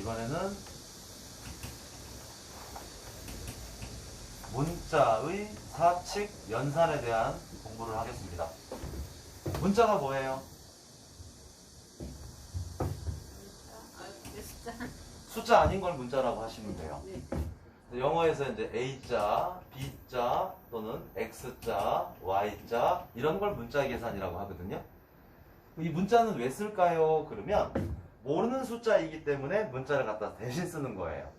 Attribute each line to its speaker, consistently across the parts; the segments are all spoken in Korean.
Speaker 1: 이번에는 문자의 사칙 연산에 대한 공부를 하겠습니다. 문자가 뭐예요? 숫자 아닌 걸 문자라고 하시면 돼요. 영어에서 이제 A자, B자 또는 X자, Y자 이런 걸 문자의 계산이라고 하거든요. 이 문자는 왜 쓸까요? 그러면 모르는 숫자이기 때문에 문자를 갖다 대신 쓰는 거예요.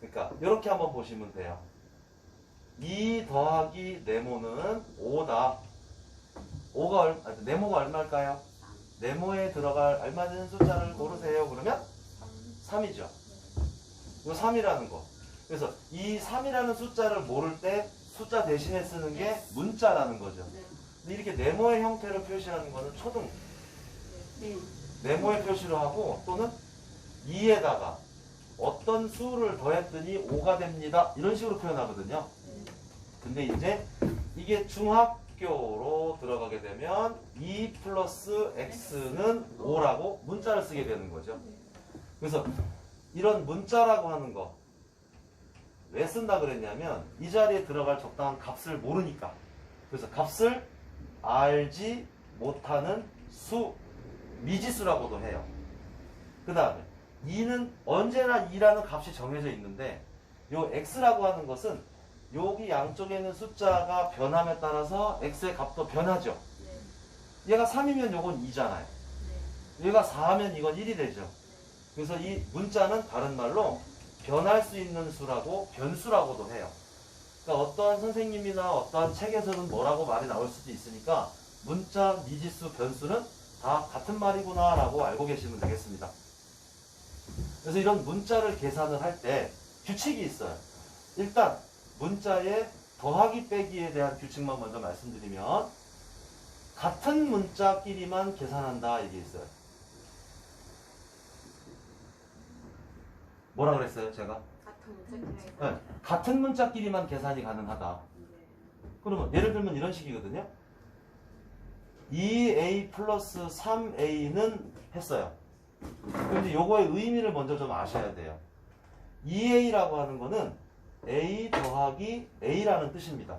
Speaker 1: 그러니까 이렇게 한번 보시면 돼요. 2 더하기 네모는 5다. 네모가 얼마일까요? 네모에 들어갈 알맞은 숫자를 고르세요. 그러면 3이죠. 이거 3이라는 거. 그래서 이 3이라는 숫자를 모를 때 숫자 대신에 쓰는 게 문자라는 거죠. 근데 이렇게 네모의 형태로 표시하는 거는 초등. 네모의 표시로 하고 또는 2에다가 어떤 수를 더했더니 5가 됩니다. 이런 식으로 표현하거든요. 근데 이제 이게 중학교로 들어가게 되면 2 플러스 x는 5라고 문자를 쓰게 되는 거죠. 그래서 이런 문자라고 하는 거 왜 쓴다 그랬냐면 이 자리에 들어갈 적당한 값을 모르니까. 그래서 값을 알지 못하는 수, 미지수라고도 해요. 그 다음에 2는 언제나 2라는 값이 정해져 있는데 요 x라고 하는 것은 여기 양쪽에 있는 숫자가 변함에 따라서 x의 값도 변하죠. 얘가 3이면 요건 2잖아요. 얘가 4하면 이건 1이 되죠. 그래서 이 문자는 다른 말로 변할 수 있는 수라고 변수라고도 해요. 그러니까 어떠한 선생님이나 어떠한 책에서는 뭐라고 말이 나올 수도 있으니까 문자, 미지수, 변수는 다 같은 말이구나 라고 알고 계시면 되겠습니다. 그래서 이런 문자를 계산을 할 때 규칙이 있어요. 일단 문자의 더하기 빼기에 대한 규칙만 먼저 말씀드리면 같은 문자끼리만 계산한다 이게 있어요. 뭐라 그랬어요 제가? 네, 같은 문자끼리만 계산이 가능하다. 그러면 예를 들면 이런 식이거든요. 2a 플러스 3a는 했어요. 그런데 요거의 의미를 먼저 좀 아셔야 돼요. 2a라고 하는 거는 a 더하기 a라는 뜻입니다.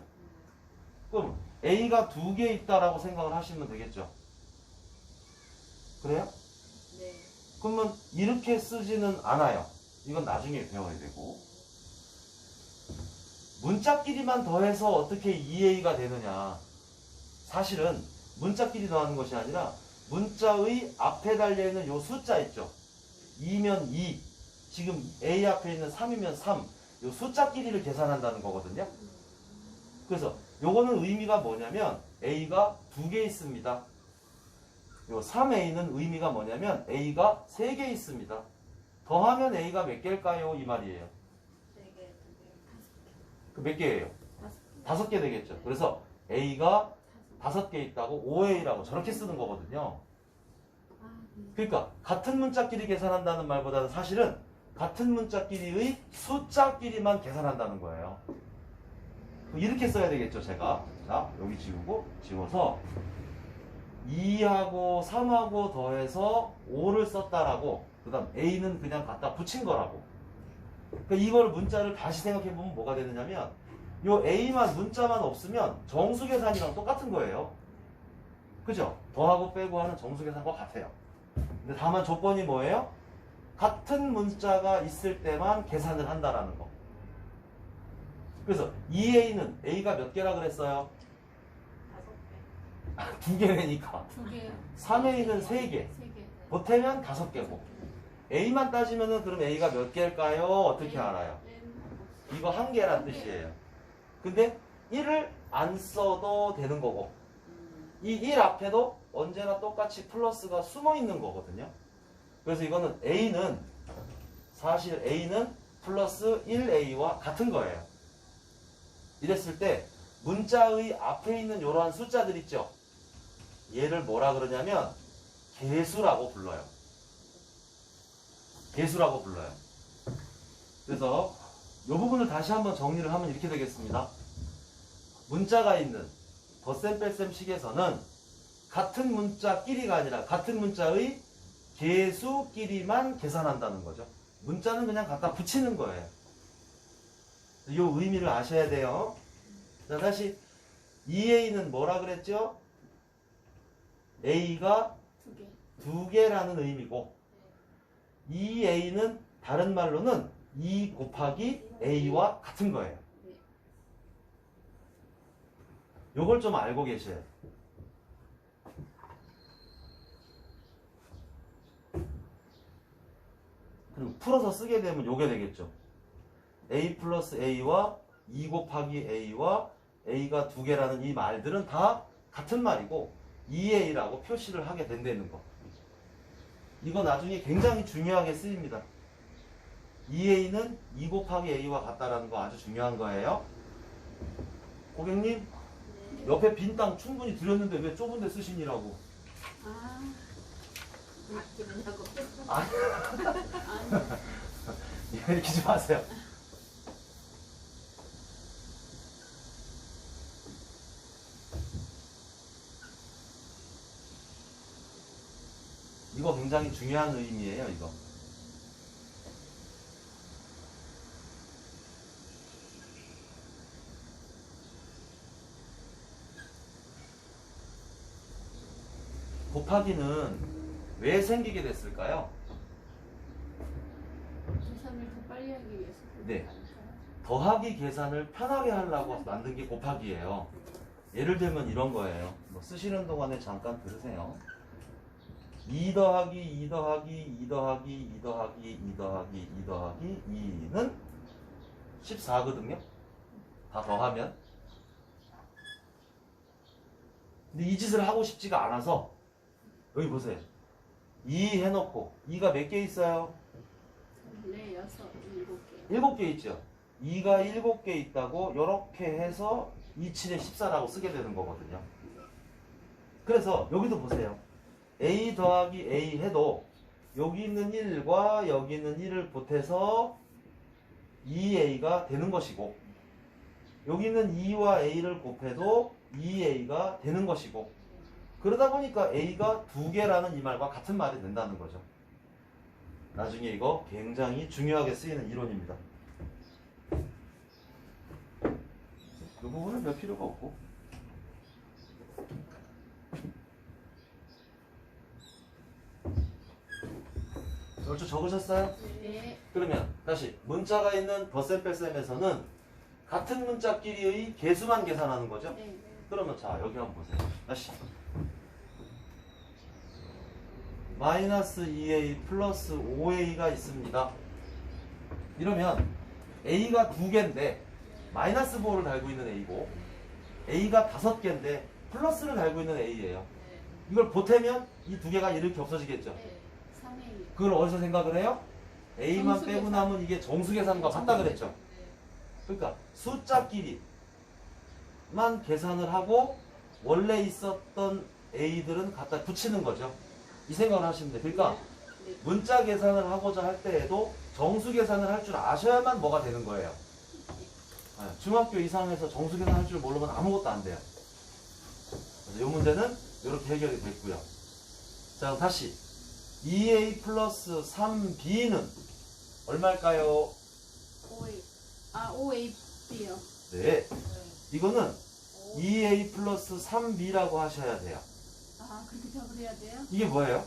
Speaker 1: 그럼 a가 2개 있다라고 생각을 하시면 되겠죠. 그래요?
Speaker 2: 네.
Speaker 1: 그러면 이렇게 쓰지는 않아요. 이건 나중에 배워야 되고. 문자끼리만 더해서 어떻게 2a가 되느냐. 사실은 문자끼리 더하는 것이 아니라 문자의 앞에 달려있는 요 숫자 있죠. 2면 2. 지금 a 앞에 있는 3이면 3. 요 숫자끼리를 계산한다는 거거든요. 그래서 요거는 의미가 뭐냐면 a가 2개 있습니다. 요 3a는 의미가 뭐냐면 a가 3개 있습니다. 더하면 a가 몇 개일까요? 이 말이에요. 그 몇 개예요? 5개 되겠죠. 그래서 a가 5개 있다고 5a라고 저렇게 쓰는 거거든요. 그러니까 같은 문자끼리 계산한다는 말보다는 사실은 같은 문자끼리의 숫자끼리만 계산한다는 거예요. 이렇게 써야 되겠죠, 제가. 자, 여기 지워서 2하고 3하고 더해서 5를 썼다라고, 그 다음 a는 그냥 갖다 붙인 거라고. 그러니까 이걸 문자를 다시 생각해보면 뭐가 되느냐면 요 a만 문자만 없으면 정수계산이랑 똑같은 거예요. 그죠? 더하고 빼고 하는 정수계산과 같아요. 근데 다만 조건이 뭐예요? 같은 문자가 있을 때만 계산을 한다라는 거. 그래서 2a는 a가 몇 개라 그랬어요? 2개니까. 3a는 3개. 보태면 5개고. a만 따지면은 그럼 a가 몇 개일까요? 어떻게 알아요? 이거 1개란 뜻이에요. 근데 1을 안 써도 되는 거고 이 1 앞에도 언제나 똑같이 플러스가 숨어 있는 거거든요. 그래서 이거는 a는 사실 a는 플러스 1a와 같은 거예요. 이랬을 때 문자의 앞에 있는 이러한 숫자들 있죠. 얘를 뭐라 그러냐면 개수라고 불러요. 개수라고 불러요. 그래서 이 부분을 다시 한번 정리를 하면 이렇게 되겠습니다. 문자가 있는 덧셈 뺄셈 식에서는 같은 문자끼리가 아니라 같은 문자의 개수끼리만 계산한다는 거죠. 문자는 그냥 갖다 붙이는 거예요. 이 의미를 아셔야 돼요. 자, 다시 2a는 뭐라 그랬죠? a가 두 개라는 의미고 2a는 다른 말로는 2 곱하기 a와 같은 거예요. 요걸 좀 알고 계셔야 돼요. 그리고 풀어서 쓰게 되면 요게 되겠죠. a 플러스 a와 2 곱하기 a와 a가 두 개라는 이 말들은 다 같은 말이고 2a라고 표시를 하게 된다는 거. 이거 나중에 굉장히 중요하게 쓰입니다. 2a는 2 곱하기 a와 같다라는 거 아주 중요한 거예요. 고객님, 옆에 빈 땅 충분히 드렸는데 왜 좁은 데 쓰시니라고.
Speaker 2: 아끼느냐고.
Speaker 1: 아니, 이러지 마세요. 이거 굉장히 중요한 의미예요, 이거. 곱하기는 왜 생기게 됐을까요?
Speaker 2: 계산을 더 빨리 하기 위해서.
Speaker 1: 네. 더하기 계산을 편하게 하려고 만든 게 곱하기예요. 예를 들면 이런 거예요. 뭐 쓰시는 동안에 잠깐 들으세요. 2 더하기 2 더하기 2 더하기 2 더하기 2 더하기 2 더하기 2는 14거든요. 다 더하면. 근데 이 짓을 하고 싶지가 않아서 여기 보세요. 2 해놓고 2가 몇 개 있어요?
Speaker 2: 네, 6, 7개.
Speaker 1: 7개 있죠. 2가 7개 있다고 이렇게 해서 2, 7에 14라고 쓰게 되는 거거든요. 그래서 여기도 보세요. a 더하기 a 해도 여기 있는 1과 여기 있는 1을 보태서 2a가 되는 것이고 여기 있는 2와 a를 곱해도 2a가 되는 것이고 그러다 보니까 a가 두 개라는 이 말과 같은 말이 된다는 거죠. 나중에 이거 굉장히 중요하게 쓰이는 이론입니다. 그 부분은 별 필요가 없고. 얼추 적으셨어요?
Speaker 2: 네.
Speaker 1: 그러면 다시 문자가 있는 덧셈 뺄셈에서는 같은 문자끼리의 개수만 계산하는 거죠?
Speaker 2: 네.
Speaker 1: 그러면 자 여기 한번 보세요. 다시 마이너스 2a 플러스 5a가 있습니다. 이러면 a가 2개인데 마이너스 5를 달고 있는 a고 a가 5개인데 플러스를 달고 있는 a예요. 이걸 보태면 이 두 개가 이렇게 없어지겠죠.
Speaker 2: 네. 3A.
Speaker 1: 그걸 어디서 생각을 해요? a만
Speaker 2: 정수
Speaker 1: 빼고
Speaker 2: 계산.
Speaker 1: 나면 이게 정수 계산과 같다 그랬죠. 그러니까 숫자끼리만 계산을 하고 원래 있었던 a들은 갖다 붙이는 거죠. 이 생각을 하시면 돼요. 그러니까
Speaker 2: 네.
Speaker 1: 문자 계산을 하고자 할 때에도 정수 계산을 할 줄 아셔야만 뭐가 되는 거예요. 네, 중학교 이상에서 정수 계산 할 줄 모르면 아무것도 안 돼요. 그래서 이 문제는 이렇게 해결이 됐고요. 자, 다시 2a 플러스 3b는 얼마일까요?
Speaker 2: 5A. 아, 5AB요.
Speaker 1: 네, 이거는 2a 플러스 3b라고 하셔야 돼요.
Speaker 2: 아, 그렇게 적어야 돼요?
Speaker 1: 이게 뭐예요?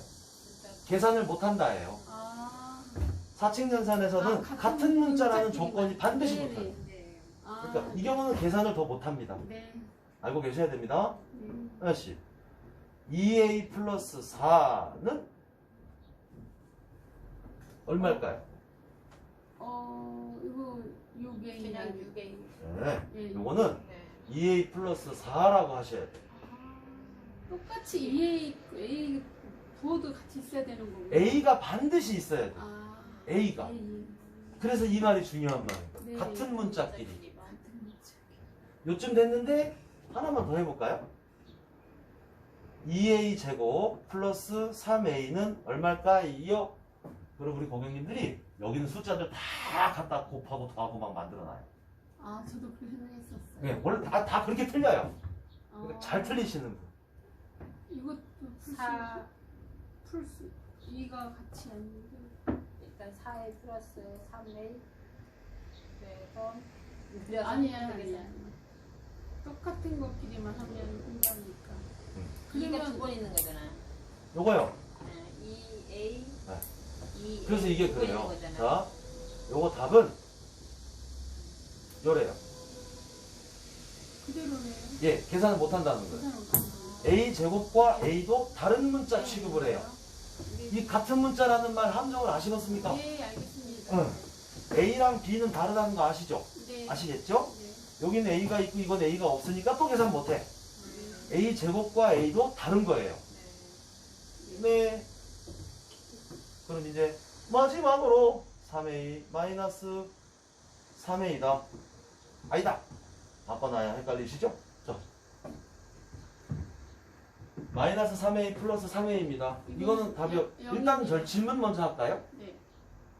Speaker 1: 계산을 못한다예요.
Speaker 2: 아.
Speaker 1: 사칙연산에서는
Speaker 2: 아,
Speaker 1: 같은 문자라는
Speaker 2: 문자끼리만.
Speaker 1: 조건이 반드시
Speaker 2: 네,
Speaker 1: 붙어요.
Speaker 2: 네. 아,
Speaker 1: 그러니까 이 경우는 계산을 더 못합니다.
Speaker 2: 네.
Speaker 1: 알고 계셔야 됩니다.
Speaker 2: 네.
Speaker 1: 다시 2a 플러스 4는 얼마일까요?
Speaker 2: 이거 6A.
Speaker 3: 그냥 6A.
Speaker 1: 네,
Speaker 2: 예.
Speaker 1: 요거는 2a 플러스 4라고 하셔야 돼요.
Speaker 2: 똑같이 A 부호도 같이 있어야 되는 거고.
Speaker 1: a가 반드시 있어야 돼요.
Speaker 2: 아.
Speaker 1: a가.
Speaker 2: A.
Speaker 1: 그래서 이 말이 중요한 말이에요.
Speaker 2: 네.
Speaker 1: 같은 문자끼리.
Speaker 2: 같은 문자.
Speaker 1: 요쯤 됐는데 하나만 더 해볼까요? 2a 제곱 플러스 3a는 얼마일까요? 그럼 우리 고객님들이 여기는 숫자들 다 갖다 곱하고 더하고 막 만들어놔요.
Speaker 2: 아, 저도 그렇게 생각했었어요.
Speaker 1: 네, 원래 다 그렇게 틀려요.
Speaker 2: 아,
Speaker 1: 잘 틀리시는 분.
Speaker 2: 이것도 풀수.
Speaker 3: 4.
Speaker 2: 풀수. 2가 같이 아닌데.
Speaker 3: 일단 4A 플러스 3A 그래서 늘려서
Speaker 2: 아니야,
Speaker 3: 되겠어요.
Speaker 2: 아니야. 똑같은 것끼리만 하면 된다니까.
Speaker 3: E가 두 번 있는 거잖아요.
Speaker 1: 요거요.
Speaker 3: 2A
Speaker 1: 네.
Speaker 3: 2A
Speaker 1: 그래서 이게
Speaker 3: 두번 있는
Speaker 1: 그래요.
Speaker 3: 거잖아요.
Speaker 1: 자, 요거 답은 요래요.
Speaker 2: 그대로네요.
Speaker 1: 예, 계산을 못 한다는 거예요.
Speaker 2: 계산은 안 돼요.
Speaker 1: A 제곱과 A도 다른 문자 취급을 해요. 이 같은 문자라는 말 함정을 아시겠습니까?
Speaker 2: 네, 알겠습니다.
Speaker 1: 응. A랑 B는 다르다는 거 아시죠?
Speaker 2: 네.
Speaker 1: 아시겠죠?
Speaker 2: 네.
Speaker 1: 여기는 A가 있고 이건 A가 없으니까 또 계산 못 해. A 제곱과 A도 다른 거예요. 네. 그럼 이제 마지막으로 3A 마이너스 3A다. 아니다. 바꿔놔야 헷갈리시죠? 자. 마이너스 3A 플러스 3A입니다. 이거는 답이 일단 저 질문 먼저 할까요?
Speaker 2: 네.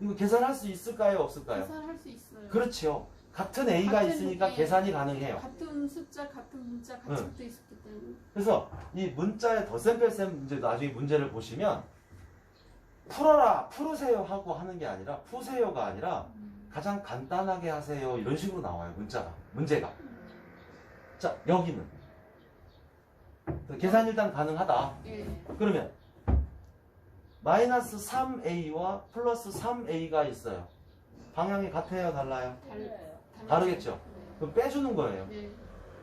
Speaker 1: 이거 계산할 수 있을까요? 없을까요?
Speaker 2: 계산할 수 있어요.
Speaker 1: 그렇죠. 같은 A가
Speaker 2: 같은
Speaker 1: 있으니까
Speaker 2: 네.
Speaker 1: 계산이 가능해요.
Speaker 2: 같은 숫자, 같은 문자 같이
Speaker 1: 응.
Speaker 2: 붙어 있었기 때문에.
Speaker 1: 그래서 이 문자의 덧셈 뺄셈 이제 나중에 문제를 보시면 풀어라, 풀으세요 하고 하는 게 아니라 푸세요가 아니라 가장 간단하게 하세요 이런 식으로 나와요. 문제가. 자, 여기는 계산 일단 가능하다.
Speaker 2: 네.
Speaker 1: 그러면 마이너스 3A와 플러스 3A가 있어요. 방향이 같아요, 달라요?
Speaker 3: 달라요.
Speaker 1: 다르겠죠?
Speaker 2: 네.
Speaker 1: 그럼 빼주는 거예요.
Speaker 2: 네.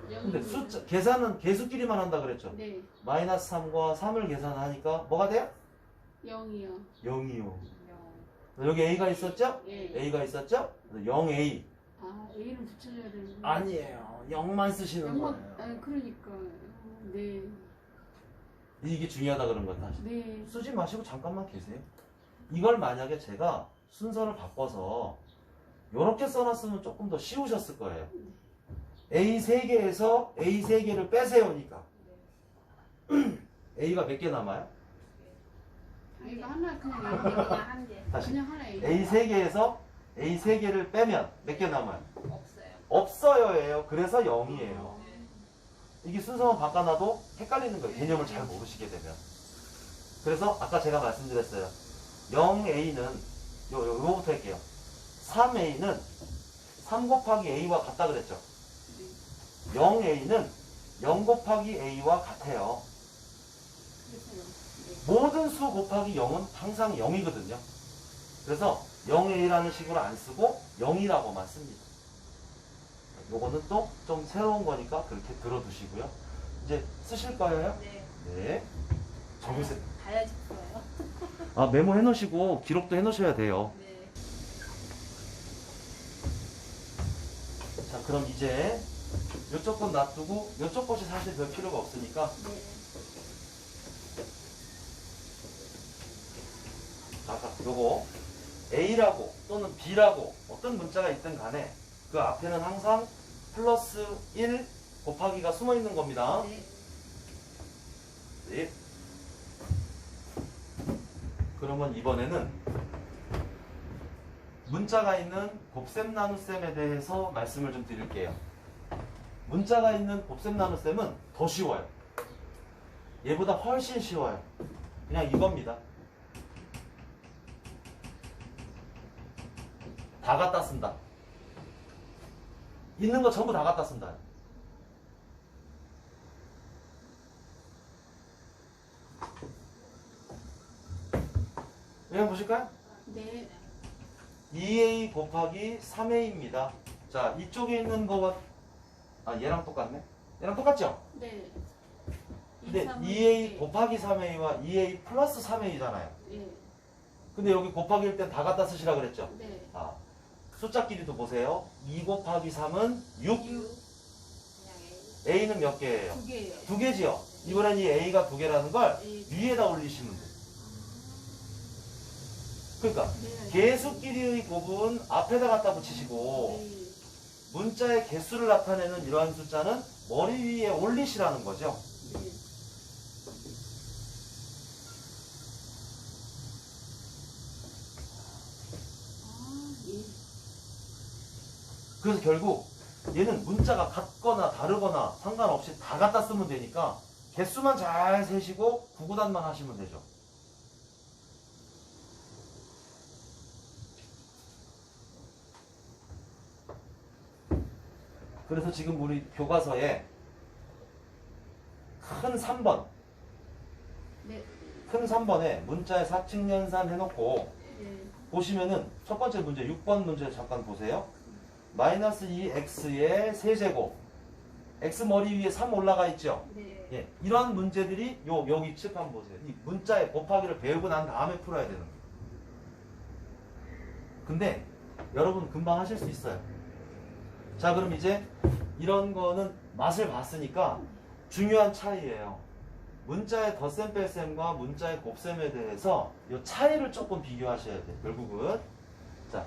Speaker 1: 근데
Speaker 2: 영입니다.
Speaker 1: 숫자 계산은 개수끼리만 한다 그랬죠?
Speaker 2: 네.
Speaker 1: 마이너스 3과 3을 계산하니까 뭐가 돼요?
Speaker 2: 0이요.
Speaker 1: 0이요. 여기 A가 있었죠?
Speaker 2: 예.
Speaker 1: A가 있었죠? 0A.
Speaker 2: 아, A는 붙여줘야 되는데.
Speaker 1: 아니에요. 0만 쓰시는
Speaker 2: 영막,
Speaker 1: 거예요.
Speaker 2: 아, 그러니까. 네.
Speaker 1: 이게 중요하다 그런 거예요. 다시.
Speaker 2: 네.
Speaker 1: 쓰지 마시고 잠깐만 계세요. 이걸 만약에 제가 순서를 바꿔서 이렇게 써놨으면 조금 더 쉬우셨을 거예요. A 3개에서 A 3개를 빼세요니까. A가 몇 개 남아요?
Speaker 2: A가 하나 그냥 A.
Speaker 3: 그냥 한 개.
Speaker 1: 다시.
Speaker 2: 그냥 하나 A.
Speaker 1: A 3개에서 A 3개를 빼면 몇 개 남아요?
Speaker 3: 없어요.
Speaker 1: 없어요예요. 그래서 0이에요. 이게 순서만 바꿔놔도 헷갈리는 거예요. 개념을 잘 모르시게 되면. 그래서 아까 제가 말씀드렸어요. 0A는 요거부터 할게요. 3A는 3 곱하기 A와 같다 그랬죠. 0A는 0 곱하기 A와 같아요.
Speaker 2: 그래서요.
Speaker 1: 모든 수 곱하기 0은 항상 0이거든요. 그래서 0A라는 식으로 안 쓰고 0이라고만 씁니다. 요거는 또 좀 새로운 거니까 그렇게 들어두시고요. 이제 쓰실 거예요?
Speaker 3: 네.
Speaker 1: 네. 적으세요.
Speaker 3: 가야지 풀어요.
Speaker 1: 아, 메모해 놓으시고 기록도 해 놓으셔야 돼요.
Speaker 3: 네.
Speaker 1: 자, 그럼 이제 요쪽 건 놔두고 요쪽 것이 사실 별 필요가 없으니까
Speaker 2: 네.
Speaker 1: 아까 요거 A라고 또는 B라고 어떤 문자가 있든 간에 그 앞에는 항상 플러스 1 곱하기가 숨어 있는 겁니다.
Speaker 3: 네.
Speaker 1: 네. 그러면 이번에는 문자가 있는 곱셈 나눗셈에 대해서 말씀을 좀 드릴게요. 문자가 있는 곱셈 나눗셈은 더 쉬워요. 얘보다 훨씬 쉬워요. 그냥 이겁니다. 다 갖다 쓴다. 있는 거 전부 다 갖다 쓴다. 여기 보실까요?
Speaker 2: 네.
Speaker 1: 2a 곱하기 3a입니다. 자, 이쪽에 있는 거와 얘랑 똑같네. 얘랑 똑같죠?
Speaker 2: 네.
Speaker 1: 근데
Speaker 2: 2, 3,
Speaker 1: 2a 곱하기 3a와 2a 플러스 3a잖아요.
Speaker 2: 네.
Speaker 1: 근데 여기 곱하기일 땐 다 갖다 쓰시라 그랬죠?
Speaker 2: 네.
Speaker 1: 자, 숫자끼리도 보세요. 2 곱하기 3은 6.
Speaker 3: 6. 그냥 A.
Speaker 1: a는 몇 개예요?
Speaker 2: 2개예요.
Speaker 1: 2개지요? 이번엔 이 a가 2개라는 걸
Speaker 2: A.
Speaker 1: 위에다 올리시면 돼요. 그러니까
Speaker 2: 네.
Speaker 1: 개수끼리의 곱은 앞에다 갖다 붙이시고
Speaker 2: 네.
Speaker 1: 문자의 개수를 나타내는 이러한 숫자는 머리 위에 올리시라는 거죠.
Speaker 2: 네. 아, 예.
Speaker 1: 그래서 결국 얘는 문자가 같거나 다르거나 상관없이 다 갖다 쓰면 되니까 개수만 잘 세시고 구구단만 하시면 되죠. 그래서 지금 우리 교과서에 큰 3번,
Speaker 2: 네.
Speaker 1: 큰 3번에 문자의 사칙연산 해놓고
Speaker 2: 네.
Speaker 1: 보시면은 첫 번째 문제 6번 문제 잠깐 보세요. 마이너스 2x의 세제곱 x 머리 위에 3 올라가 있죠.
Speaker 2: 네.
Speaker 1: 예, 이런 문제들이 여기 칠판 보세요. 이 문자의 곱하기를 배우고 난 다음에 풀어야 되는 거예요. 근데 여러분 금방 하실 수 있어요. 자, 그럼 이제 이런 거는 맛을 봤으니까 중요한 차이예요. 문자의 덧셈 뺄셈과 문자의 곱셈에 대해서 이 차이를 조금 비교하셔야 돼요. 결국은 자,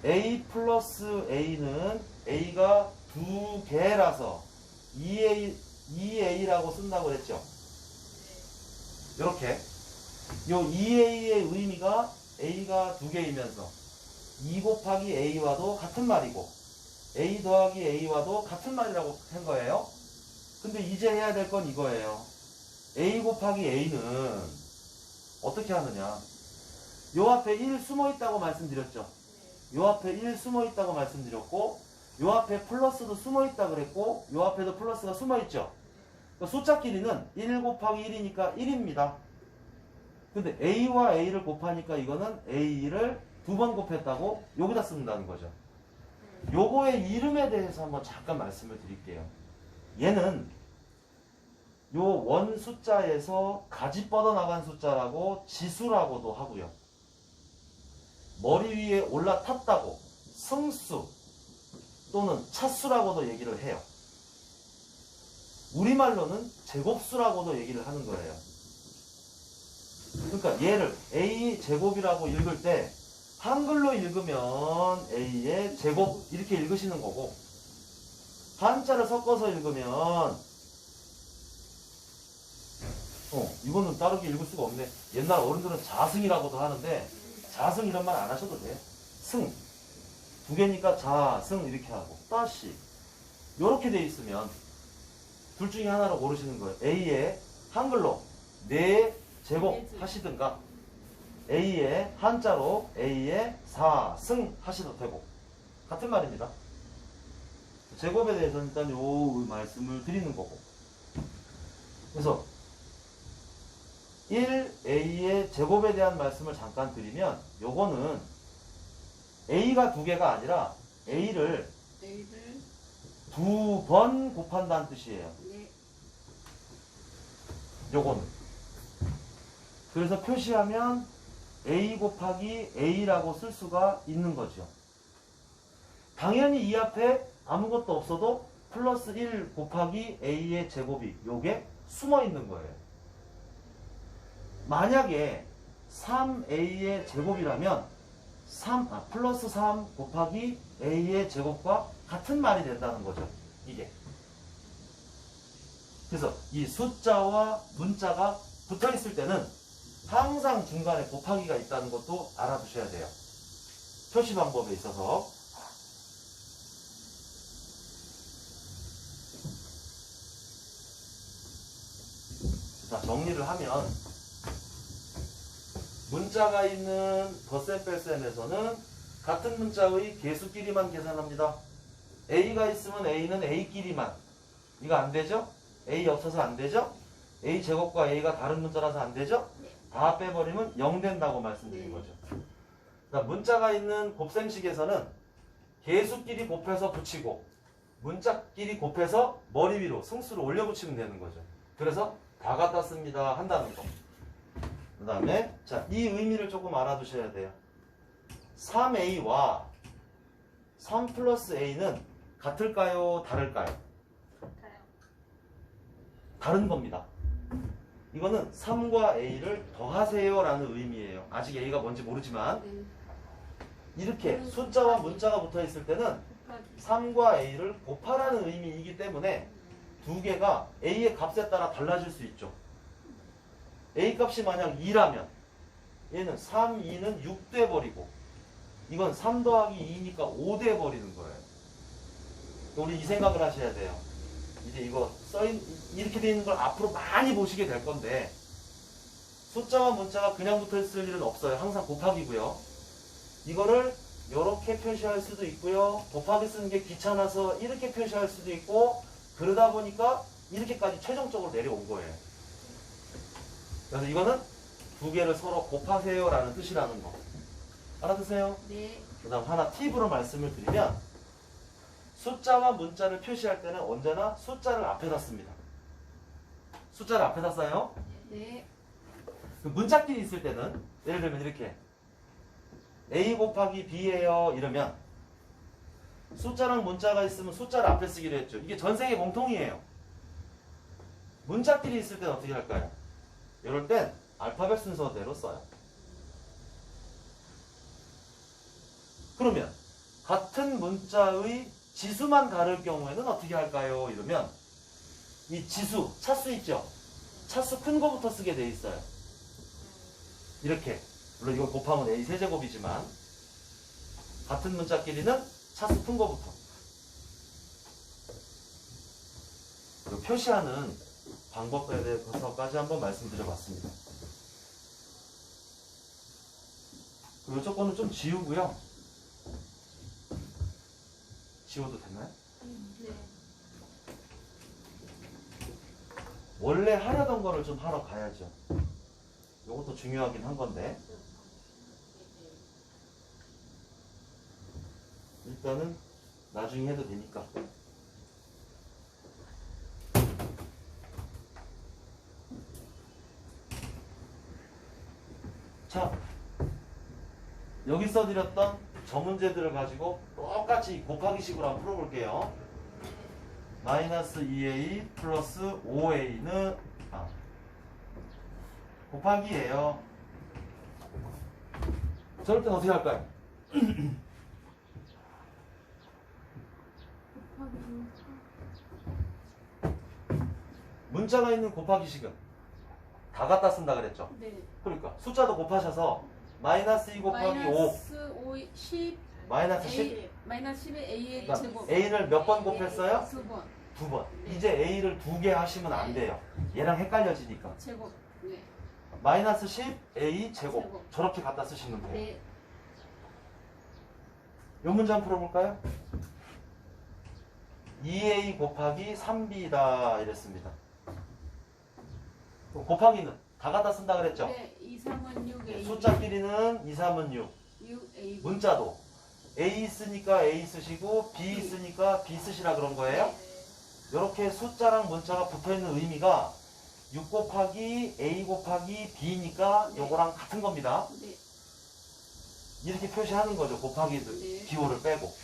Speaker 1: a 플러스 a는 a가 두 개라서 2a라고 쓴다고 그랬죠. 이렇게 요 2a의 의미가 a가 두 개이면서 2 곱하기 a와도 같은 말이고 a 더하기 a와도 같은 말이라고 한 거예요. 근데 이제 해야 될 건 이거예요. a 곱하기 a는 어떻게 하느냐. 요 앞에 1 숨어 있다고 말씀드렸죠. 요 앞에 1 숨어 있다고 말씀드렸고 요 앞에 플러스도 숨어 있다 그랬고 요 앞에도 플러스가 숨어 있죠. 그러니까 숫자 길이는 1 곱하기 1이니까 1입니다. 근데 a와 a를 곱하니까 이거는 a를 두 번 곱했다고 여기다 쓴다는 거죠. 요거의 이름에 대해서 한번 잠깐 말씀을 드릴게요. 얘는 요 원 숫자에서 가지 뻗어나간 숫자라고 지수라고도 하고요. 머리 위에 올라탔다고 승수 또는 차수라고도 얘기를 해요. 우리말로는 제곱수라고도 얘기를 하는 거예요. 그러니까 얘를 a 제곱이라고 읽을 때 한글로 읽으면 a의 제곱 이렇게 읽으시는 거고 한자를 섞어서 읽으면 이거는 다르게 읽을 수가 없네. 옛날 어른들은 자승이라고도 하는데 자승 이런 말 안 하셔도 돼. 승 두 개니까 자승 이렇게 하고 따시 요렇게 돼 있으면 둘 중에 하나로 고르시는 거예요. a의 한글로 네 제곱 하시든가 a의 한자로 a의 사승 하셔도 되고 같은 말입니다. 제곱에 대해서는 일단 요 말씀을 드리는 거고 그래서 1a의 제곱에 대한 말씀을 잠깐 드리면 요거는 a가 두 개가 아니라 a를
Speaker 2: A를
Speaker 1: 두 번 곱한다는 뜻이에요.
Speaker 2: 네.
Speaker 1: 요거는 그래서 표시하면 a 곱하기 a라고 쓸 수가 있는 거죠. 당연히 이 앞에 아무것도 없어도 플러스 1 곱하기 a의 제곱이 요게 숨어 있는 거예요. 만약에 3a의 제곱이라면 플러스 3 곱하기 a의 제곱과 같은 말이 된다는 거죠. 이게. 그래서 이 숫자와 문자가 붙어 있을 때는 항상 중간에 곱하기가 있다는 것도 알아두셔야 돼요. 표시 방법에 있어서. 자, 정리를 하면 문자가 있는 덧셈 뺄셈에서는 같은 문자의 개수끼리만 계산합니다. a가 있으면 a는 a끼리만. 이거 안 되죠? a 없어서 안 되죠? a 제곱과 a가 다른 문자라서 안 되죠? 다 빼버리면 0 된다고 말씀드린 거죠. 그러니까 문자가 있는 곱셈식에서는 개수끼리 곱해서 붙이고 문자끼리 곱해서 머리 위로 승수를 올려 붙이면 되는 거죠. 그래서 다 갖다 씁니다 한다는 거. 그 다음에 자, 이 의미를 조금 알아두셔야 돼요. 3a와 3 플러스 a는 같을까요? 다를까요?
Speaker 3: 같아요.
Speaker 1: 다른 겁니다. 이거는 3과 a를 더하세요 라는 의미예요. 아직 a가 뭔지 모르지만
Speaker 2: 네.
Speaker 1: 이렇게 숫자와 문자가 붙어 있을 때는 3과 a를 곱하라는 의미이기 때문에 두 개가 a의 값에 따라 달라질 수 있죠. a 값이 만약 2라면 얘는 3, 2는 6 돼버리고 이건 3 더하기 2니까 5 돼버리는 거예요. 우리 이 생각을 하셔야 돼요. 이제 이거 이렇게 돼 있는 걸 앞으로 많이 보시게 될 건데 숫자와 문자가 그냥 붙어 있을 일은 없어요. 항상 곱하기고요. 이거를 이렇게 표시할 수도 있고요. 곱하기 쓰는 게 귀찮아서 이렇게 표시할 수도 있고, 그러다 보니까 이렇게까지 최종적으로 내려온 거예요. 그래서 이거는 두 개를 서로 곱하세요 라는 뜻이라는 거. 알아두세요?
Speaker 2: 네.
Speaker 1: 그 다음 하나 팁으로 말씀을 드리면, 숫자와 문자를 표시할 때는 언제나 숫자를 앞에다 씁니다. 숫자를 앞에다 써요.
Speaker 2: 네.
Speaker 1: 그 문자끼리 있을 때는 예를 들면 이렇게 A 곱하기 B예요 이러면 숫자랑 문자가 있으면 숫자를 앞에 쓰기로 했죠. 이게 전 세계 공통이에요. 문자끼리 있을 때는 어떻게 할까요? 이럴 땐 알파벳 순서대로 써요. 그러면 같은 문자의 지수만 다를 경우에는 어떻게 할까요? 이러면 이 지수, 차수 있죠? 차수 큰 거부터 쓰게 돼 있어요. 이렇게. 물론 이걸 곱하면 A 세제곱이지만 같은 문자끼리는 차수 큰 거부터. 그리고 표시하는 방법에 대해서까지 한번 말씀드려봤습니다. 그리고 이쪽 거는 좀 지우고요. 지워도 되나요?
Speaker 2: 네.
Speaker 1: 원래 하려던 거를 좀 하러 가야죠. 이것도 중요하긴 한 건데 일단은 나중에 해도 되니까. 자, 여기 써드렸던 저 문제들을 가지고 똑같이 곱하기식으로 한번 풀어볼게요. 마이너스 2a 플러스 5a는 곱하기예요. 저럴 땐 어떻게 할까요? 문자가 있는 곱하기식은 다 갖다 쓴다 그랬죠?
Speaker 2: 네.
Speaker 1: 그러니까 숫자도 곱하셔서 마이너스 2 곱하기 5
Speaker 2: 마이너스 5, 10,
Speaker 1: 마이너스 10
Speaker 2: A, 마이너스 10의 A의
Speaker 1: 그러니까
Speaker 2: 제곱.
Speaker 1: A를 몇 번 곱했어요?
Speaker 2: 두 번.
Speaker 1: 두 번.
Speaker 2: 네.
Speaker 1: 이제 A를 두 개 하시면 안 돼요. 얘랑 헷갈려지니까.
Speaker 2: 제곱. 네.
Speaker 1: 마이너스 10 A 제곱.
Speaker 2: 제곱.
Speaker 1: 저렇게 갖다 쓰시면 돼요.
Speaker 2: 네.
Speaker 1: 요 문장 풀어볼까요? 2A 곱하기 3B다 이랬습니다. 그럼 곱하기는 다 갖다 쓴다 그랬죠?
Speaker 2: 네. 2, 3은 6, A.
Speaker 1: 숫자끼리는 2, 3은 6.
Speaker 2: 6, A.
Speaker 1: 문자도 A 있으니까 A 쓰시고 B 있으니까 B 쓰시라 그런 거예요. 이렇게 숫자랑 문자가 붙어있는 의미가 6 곱하기 A 곱하기 B니까 요거랑 같은 겁니다.
Speaker 2: 네.
Speaker 1: 이렇게 표시하는 거죠. 곱하기
Speaker 2: 네.
Speaker 1: 기호를 빼고.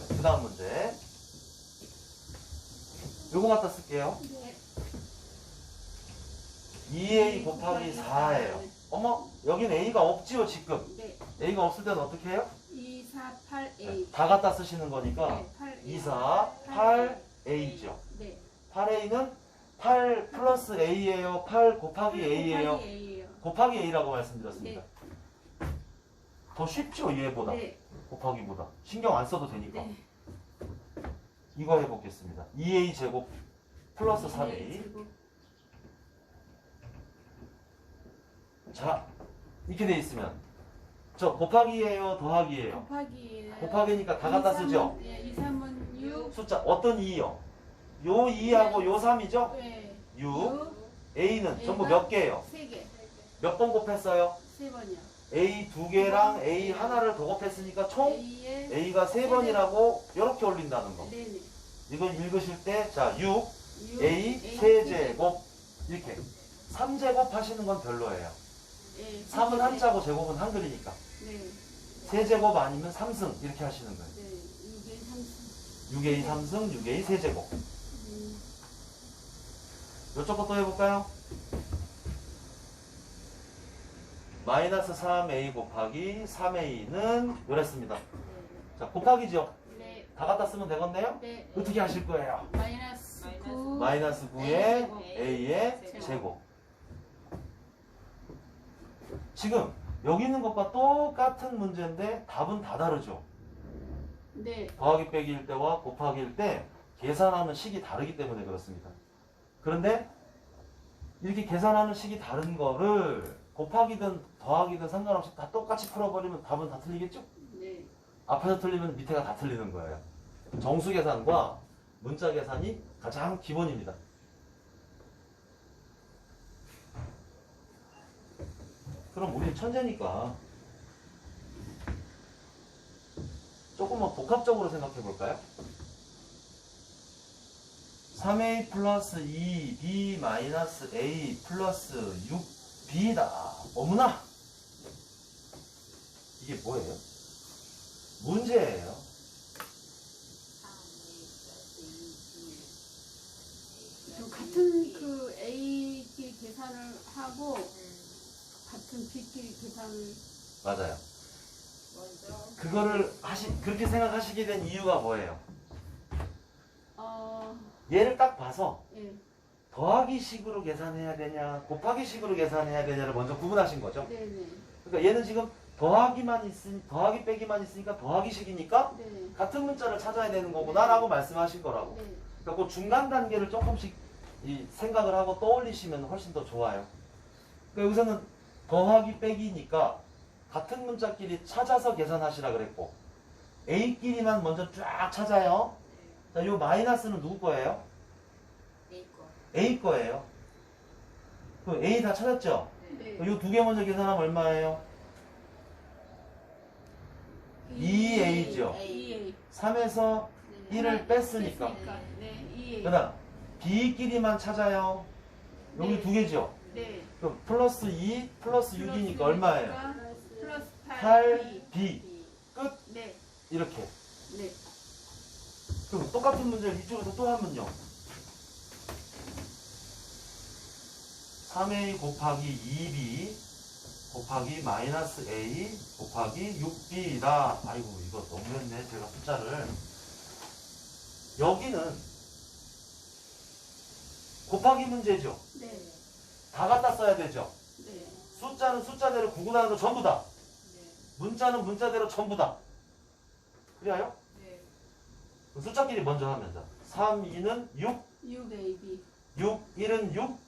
Speaker 1: 그 다음 문제. 요거 갖다 쓸게요.
Speaker 2: 네.
Speaker 1: 2A 곱하기 4예요. 어머, 여긴 A가 없지요, 지금.
Speaker 2: 네.
Speaker 1: A가 없을 때는 어떻게 해요?
Speaker 2: 2, 4, 8, A.
Speaker 1: 다 갖다 쓰시는 거니까
Speaker 2: 네. 8,
Speaker 1: 2, 4, 8A죠.
Speaker 2: 네.
Speaker 1: 8A는 8 플러스 A예요. 8 곱하기 A예요.
Speaker 2: 곱하기 A예요.
Speaker 1: 곱하기 A라고 말씀드렸습니다.
Speaker 2: 네.
Speaker 1: 더 쉽죠, 얘보다.
Speaker 2: 네.
Speaker 1: 곱하기보다. 신경 안 써도 되니까.
Speaker 2: 네.
Speaker 1: 이거 해보겠습니다. 2A 제곱 플러스 3A.
Speaker 2: 제곱.
Speaker 1: 자, 이렇게 돼 있으면 저 곱하기예요, 더하기예요?
Speaker 2: 곱하기예요.
Speaker 1: 곱하기니까 다 갖다 쓰죠?
Speaker 2: 예, 2, 3은 6.
Speaker 1: 숫자 어떤 2요? 요 2하고 요 3이죠?
Speaker 2: 네.
Speaker 1: 6. A는 전부
Speaker 2: A가
Speaker 1: 몇 개예요?
Speaker 2: 3개.
Speaker 1: 몇 번 곱했어요?
Speaker 2: 3번이요.
Speaker 1: A 두 개랑 A 하나를 더 곱했으니까 총
Speaker 2: A의
Speaker 1: A가 3번이라고 이렇게 올린다는 거.
Speaker 2: 네네.
Speaker 1: 이거 읽으실 때, 자, 6,
Speaker 2: 6,
Speaker 1: A 세제곱. 이렇게. 3제곱 하시는 건 별로예요.
Speaker 2: 예,
Speaker 1: 3은 한자고 제곱은 한글이니까.
Speaker 2: 네.
Speaker 1: 세제곱 아니면 3승. 이렇게 하시는 거예요.
Speaker 2: 네. 6의 3.
Speaker 1: 6A 3승, 6A 세제곱. 이쪽 것도 해볼까요? 마이너스 3A 곱하기 3A는 이랬습니다. 자, 곱하기죠?
Speaker 2: 네.
Speaker 1: 다 갖다 쓰면 되겠네요?
Speaker 2: 네.
Speaker 1: 어떻게 하실 거예요?
Speaker 2: 마이너스 9.
Speaker 1: 마이너스 9의
Speaker 2: 제곱.
Speaker 1: A의 제곱. 지금 여기 있는 것과 똑같은 문제인데 답은 다 다르죠?
Speaker 2: 네.
Speaker 1: 더하기 빼기일 때와 곱하기일 때 계산하는 식이 다르기 때문에 그렇습니다. 그런데 이렇게 계산하는 식이 다른 거를 곱하기든 더하기든 상관없이 다 똑같이 풀어버리면 답은 다 틀리겠죠?
Speaker 2: 네.
Speaker 1: 앞에서 틀리면 밑에가 다 틀리는 거예요. 정수 계산과 문자 계산이 가장 기본입니다. 그럼 우리 천재니까 조금만 복합적으로 생각해 볼까요? 3a 플러스 2b 마이너스 a 플러스 6b다. 어머나! 이게 뭐예요? 문제예요.
Speaker 3: 3, 2,
Speaker 2: 저 같은 그 A끼리 계산을 하고 같은 B끼리 계산을
Speaker 1: 맞아요.
Speaker 3: 먼저
Speaker 1: 그거를 그렇게 생각하시게 된 이유가 뭐예요?
Speaker 2: 어,
Speaker 1: 얘를 딱 봐서
Speaker 2: 예.
Speaker 1: 더하기 식으로 계산해야 되냐, 곱하기 식으로 계산해야 되냐를 먼저 구분하신 거죠.
Speaker 2: 네네.
Speaker 1: 그러니까 얘는 지금 더하기 빼기만 있으니까 더하기 식이니까
Speaker 2: 네.
Speaker 1: 같은 문자를 찾아야 되는 거구나라고 말씀하신 거라고.
Speaker 2: 네.
Speaker 1: 그러니까 그 중간 단계를 조금씩 이 생각을 하고 떠올리시면 훨씬 더 좋아요. 그러니까 여기서는 더하기 빼기니까 같은 문자끼리 찾아서 계산하시라 그랬고 A끼리만 먼저 쫙 찾아요. 자, 요 마이너스는 누구 거예요?
Speaker 3: A 거.
Speaker 1: A 거예요. 그럼 A 다 찾았죠?
Speaker 2: 네.
Speaker 1: 요 두 개 먼저 계산하면 얼마예요? 2A죠.
Speaker 2: 2A.
Speaker 1: 3에서 1을 뺐으니까.
Speaker 2: 네. 2A.
Speaker 1: 그 다음 B끼리만 찾아요. 여기
Speaker 2: 네.
Speaker 1: 두 개죠?
Speaker 2: 네.
Speaker 1: 그럼 플러스 2 플러스 6이니까 얼마예요?
Speaker 2: 플러스
Speaker 1: 8
Speaker 2: 8B.
Speaker 1: B
Speaker 3: B.
Speaker 1: 끝.
Speaker 2: 네.
Speaker 1: 이렇게.
Speaker 2: 네.
Speaker 1: 그럼 똑같은 문제를 이쪽에서 또 하면요. 3A 곱하기 2B 곱하기 마이너스 A 곱하기 6B다. 아이고 이거 너무했네 제가 숫자를. 여기는 곱하기 문제죠.
Speaker 2: 네.
Speaker 1: 다 갖다 써야 되죠.
Speaker 2: 네.
Speaker 1: 숫자는 숫자대로 구분하는 거 전부 다.
Speaker 3: 네.
Speaker 1: 문자는 문자대로 전부 다. 그래요?
Speaker 3: 네.
Speaker 1: 그럼 숫자끼리 먼저 하면서 3, 2는 6,
Speaker 2: 6AB.
Speaker 1: 6, 1은 6.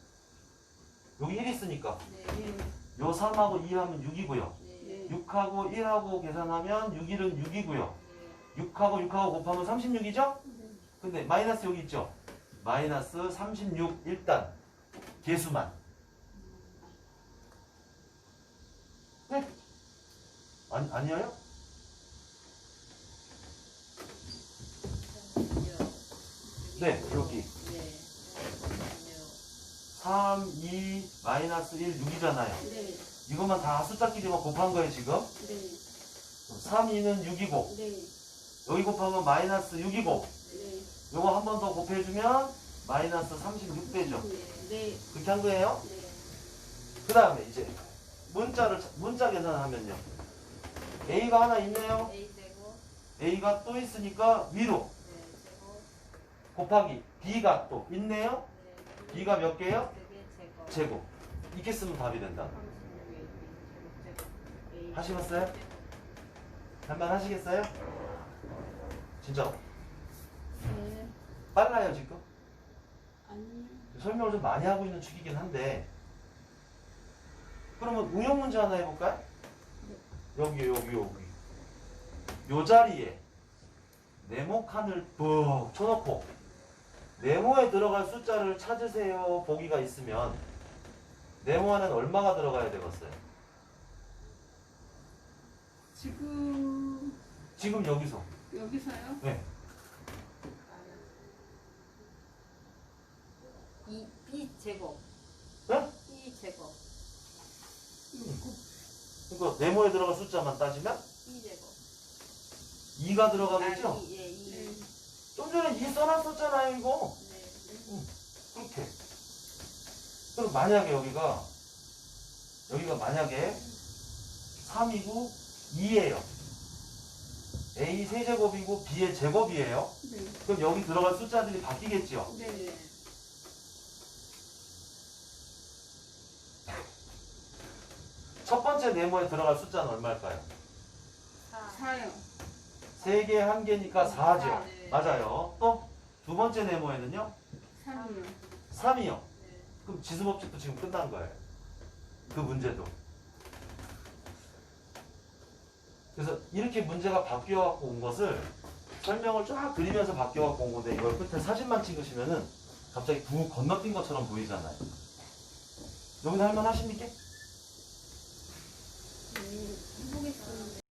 Speaker 1: 여기 1 있으니까
Speaker 3: 네.
Speaker 2: 예.
Speaker 1: 요 3하고 2 하면 6이고요.
Speaker 3: 네.
Speaker 1: 6하고 1하고 계산하면 6, 1은 6이고요.
Speaker 3: 네.
Speaker 1: 6하고 6하고 곱하면 36이죠?
Speaker 2: 네.
Speaker 1: 근데 마이너스 여기 있죠? 마이너스 36 일단 개수만. 네? 아니에요? 네, 여기.
Speaker 3: 네.
Speaker 1: 3, 2, 마이너스 1, 6이잖아요.
Speaker 2: 네.
Speaker 1: 이것만 다 숫자끼리만 곱한 거예요, 지금.
Speaker 2: 네.
Speaker 1: 3, 2는 6이고,
Speaker 2: 네.
Speaker 1: 여기 곱하면 마이너스 6이고,
Speaker 2: 네.
Speaker 1: 요거 한 번 더 곱해주면 마이너스 36 되죠.
Speaker 2: 네.
Speaker 1: 그렇게 한 거예요.
Speaker 2: 네.
Speaker 1: 그 다음에 이제 문자 계산하면요. A가 하나 있네요.
Speaker 3: A 제곱.
Speaker 1: A가 또 있으니까 위로
Speaker 3: 네. 제곱.
Speaker 1: 곱하기 B가 또 있네요.
Speaker 3: 네.
Speaker 1: B가 몇 개요?
Speaker 3: 4개 제곱.
Speaker 1: 제곱. 이렇게 쓰면 답이 된다.
Speaker 3: 36A 제곱. A
Speaker 1: 하시겠어요? 한번 하시겠어요? 진짜
Speaker 2: 네.
Speaker 1: 빨라요 지금?
Speaker 2: 아니요.
Speaker 1: 설명을 좀 많이 하고 있는 축이긴 한데 그러면 응용 문제 하나 해볼까요? 여기 요 자리에 네모 칸을 푹 쳐놓고 네모에 들어갈 숫자를 찾으세요 보기가 있으면 네모 안에는 얼마가 들어가야 되겠어요? 지금 여기서
Speaker 2: 여기서요?
Speaker 1: 네.
Speaker 3: B 제곱.
Speaker 1: 네?
Speaker 3: B 제곱.
Speaker 1: 그러니까 네모에 들어갈 숫자만 따지면
Speaker 3: B 제곱.
Speaker 1: 2가 들어가겠죠?
Speaker 3: 예, 2.
Speaker 2: 네.
Speaker 1: 좀 전에 2 써놨었잖아요 이거
Speaker 3: 네.
Speaker 1: 그렇게 그럼 만약에 여기가 만약에 3이고 2예요 A 세제곱이고 B의 제곱이에요
Speaker 2: 네.
Speaker 1: 그럼 여기 들어갈 숫자들이 바뀌겠죠
Speaker 2: 네.
Speaker 1: 첫 번째 네모에 들어갈 숫자는 얼마일까요?
Speaker 2: 4요.
Speaker 1: 3개 1개니까 4죠
Speaker 3: 네.
Speaker 1: 맞아요 또 두 번째 네모에는요
Speaker 2: 3이요.
Speaker 1: 3이요
Speaker 3: 네.
Speaker 1: 그럼 지수법칙도 지금 끝난 거예요 그 문제도. 그래서 이렇게 문제가 바뀌어갖고 온 것을 설명을 쫙 드리면서 바뀌어갖고 온 건데 이걸 끝에 사진만 찍으시면은 갑자기 부 건너뛴 것처럼 보이잖아요. 여기서 할만하십니까?
Speaker 2: 해보겠습니다.